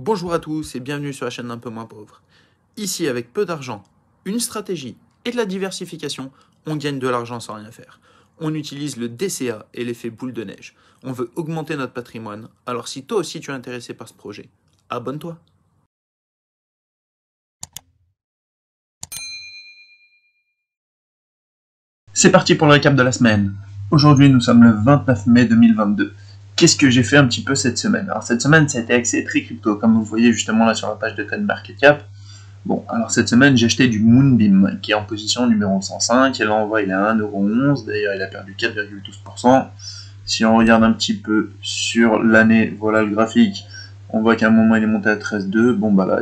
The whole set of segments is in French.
Bonjour à tous et bienvenue sur la chaîne d'un peu moins pauvre. Ici, avec peu d'argent, une stratégie et de la diversification, on gagne de l'argent sans rien faire. On utilise le DCA et l'effet boule de neige. On veut augmenter notre patrimoine, alors si toi aussi tu es intéressé par ce projet, abonne-toi. C'est parti pour le récap de la semaine. Aujourd'hui, nous sommes le 29 mai 2022. Qu'est-ce que j'ai fait un petit peu cette semaine? Alors cette semaine, ça a été axé très crypto, comme vous le voyez justement là sur la page de CoinMarketCap. Bon, alors cette semaine, j'ai acheté du Moonbeam, qui est en position numéro 105, et là on voit il est à 1,11€, d'ailleurs il a perdu 4,12%. Si on regarde un petit peu sur l'année, voilà le graphique, on voit qu'à un moment il est monté à 13,2, bon bah là,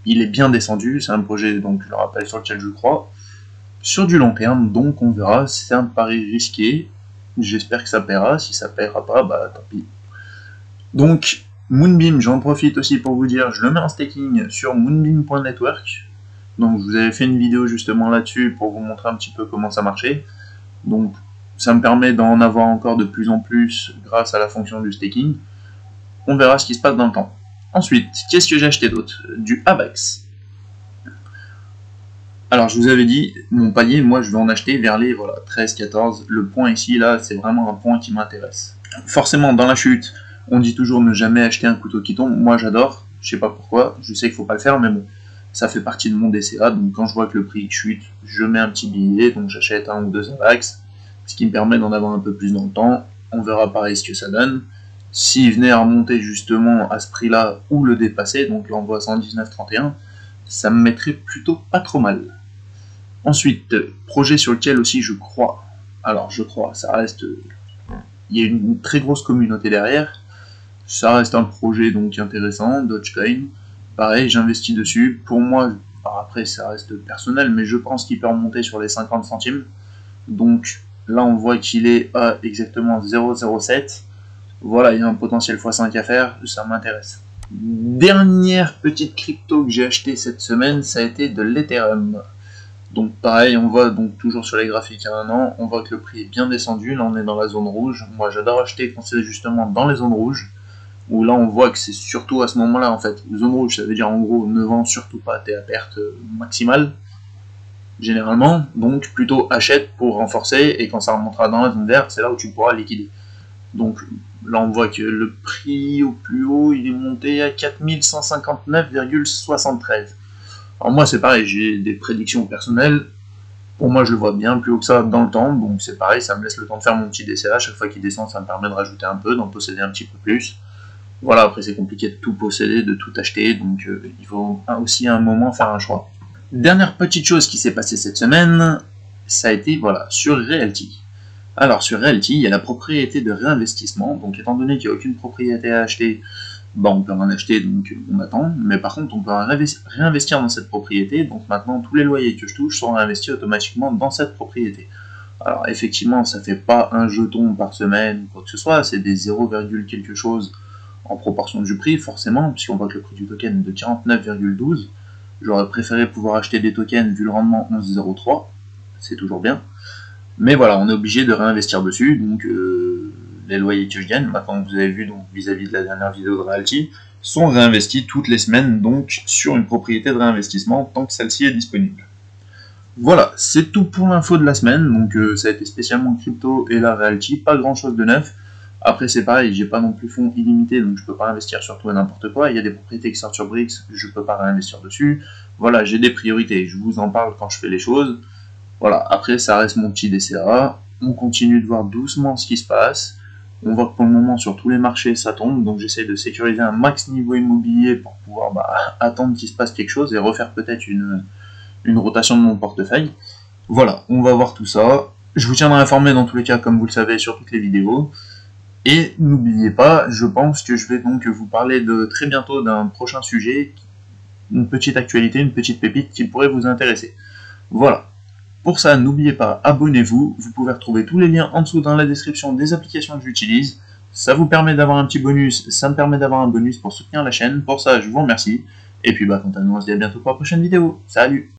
il est bien descendu, c'est un projet, donc je le rappelle, sur lequel je crois. Sur du long terme, donc on verra, c'est un pari risqué, j'espère que ça paiera, si ça paiera pas, bah tant pis. Donc, Moonbeam, j'en profite aussi pour vous dire, je le mets en staking sur moonbeam.network, donc je vous avais fait une vidéo justement là-dessus pour vous montrer un petit peu comment ça marchait, donc ça me permet d'en avoir encore de plus en plus grâce à la fonction du staking, on verra ce qui se passe dans le temps. Ensuite, qu'est-ce que j'ai acheté d'autre? Du AVAX. Alors je vous avais dit, mon palier, moi je vais en acheter vers les 13, 14. Le point ici, là, c'est vraiment un point qui m'intéresse. Forcément, dans la chute, on dit toujours ne jamais acheter un couteau qui tombe. Moi j'adore, je sais pas pourquoi, je sais qu'il faut pas le faire, mais bon, ça fait partie de mon DCA. Donc quand je vois que le prix chute, je mets un petit billet, donc j'achète un ou deux AVAX, ce qui me permet d'en avoir un peu plus dans le temps. On verra pareil ce que ça donne. S'il venait à remonter justement à ce prix-là ou le dépasser, donc là on voit 119,31, ça me mettrait plutôt pas trop mal. Ensuite, projet sur lequel aussi je crois. Alors je crois, ça reste... Il y a une très grosse communauté derrière. Ça reste un projet donc intéressant, Dogecoin. Pareil, j'investis dessus. Pour moi, après ça reste personnel, mais je pense qu'il peut remonter sur les 50 centimes. Donc là on voit qu'il est à exactement 0,07. Voilà, il y a un potentiel x5 à faire, ça m'intéresse. Dernière petite crypto que j'ai acheté cette semaine, ça a été de l'Ethereum. Donc pareil, on voit donc toujours sur les graphiques à un an, on voit que le prix est bien descendu, là on est dans la zone rouge. Moi j'adore acheter quand c'est justement dans les zones rouges, où là on voit que c'est surtout à ce moment-là en fait. Zone rouge, ça veut dire en gros ne vends surtout pas, t'es à perte maximale, généralement, donc plutôt achète pour renforcer, et quand ça remontera dans la zone verte, c'est là où tu pourras liquider. Donc là on voit que le prix au plus haut, il est monté à 4159,73. Alors moi c'est pareil, j'ai des prédictions personnelles, pour moi je le vois bien plus haut que ça dans le temps, donc c'est pareil, ça me laisse le temps de faire mon petit DCA, chaque fois qu'il descend ça me permet de rajouter un peu, d'en posséder un petit peu plus. Voilà, après c'est compliqué de tout posséder, de tout acheter, donc il faut aussi à un moment faire un choix. Dernière petite chose qui s'est passée cette semaine, ça a été voilà, sur Realty. Alors sur Realty, il y a la propriété de réinvestissement, donc étant donné qu'il n'y a aucune propriété à acheter, bah, on peut en acheter, donc on attend, mais par contre on peut réinvestir dans cette propriété, donc maintenant tous les loyers que je touche sont réinvestis automatiquement dans cette propriété. Alors effectivement ça fait pas un jeton par semaine, quoi que ce soit, c'est des 0, quelque chose en proportion du prix, forcément, puisqu'on voit que le prix du token est de 49,12, j'aurais préféré pouvoir acheter des tokens vu le rendement 11,03, c'est toujours bien, mais voilà, on est obligé de réinvestir dessus, donc les loyers que je gagne, maintenant que vous avez vu donc vis-à-vis de la dernière vidéo de Realty, sont réinvestis toutes les semaines donc sur une propriété de réinvestissement tant que celle-ci est disponible. Voilà, c'est tout pour l'info de la semaine, donc ça a été spécialement crypto et la Realty, pas grand chose de neuf. Après c'est pareil, j'ai pas non plus fonds illimités, donc je peux pas investir sur tout et n'importe quoi. Il y a des propriétés qui sortent sur Brix, je peux pas réinvestir dessus. Voilà, j'ai des priorités, je vous en parle quand je fais les choses. Voilà, après ça reste mon petit DCA, on continue de voir doucement ce qui se passe. On voit que pour le moment sur tous les marchés ça tombe, donc j'essaie de sécuriser un max niveau immobilier pour pouvoir attendre qu'il se passe quelque chose et refaire peut-être une rotation de mon portefeuille. Voilà, on va voir tout ça. Je vous tiendrai informé dans tous les cas, comme vous le savez, sur toutes les vidéos. Et n'oubliez pas, je pense que je vais donc vous parler de très bientôt d'un prochain sujet, une petite actualité, une petite pépite qui pourrait vous intéresser. Voilà. Pour ça, n'oubliez pas, abonnez-vous, vous pouvez retrouver tous les liens en dessous dans la description des applications que j'utilise. Ça vous permet d'avoir un petit bonus, ça me permet d'avoir un bonus pour soutenir la chaîne. Pour ça, je vous remercie. Et puis quant à nous, on se dit à bientôt pour la prochaine vidéo. Salut!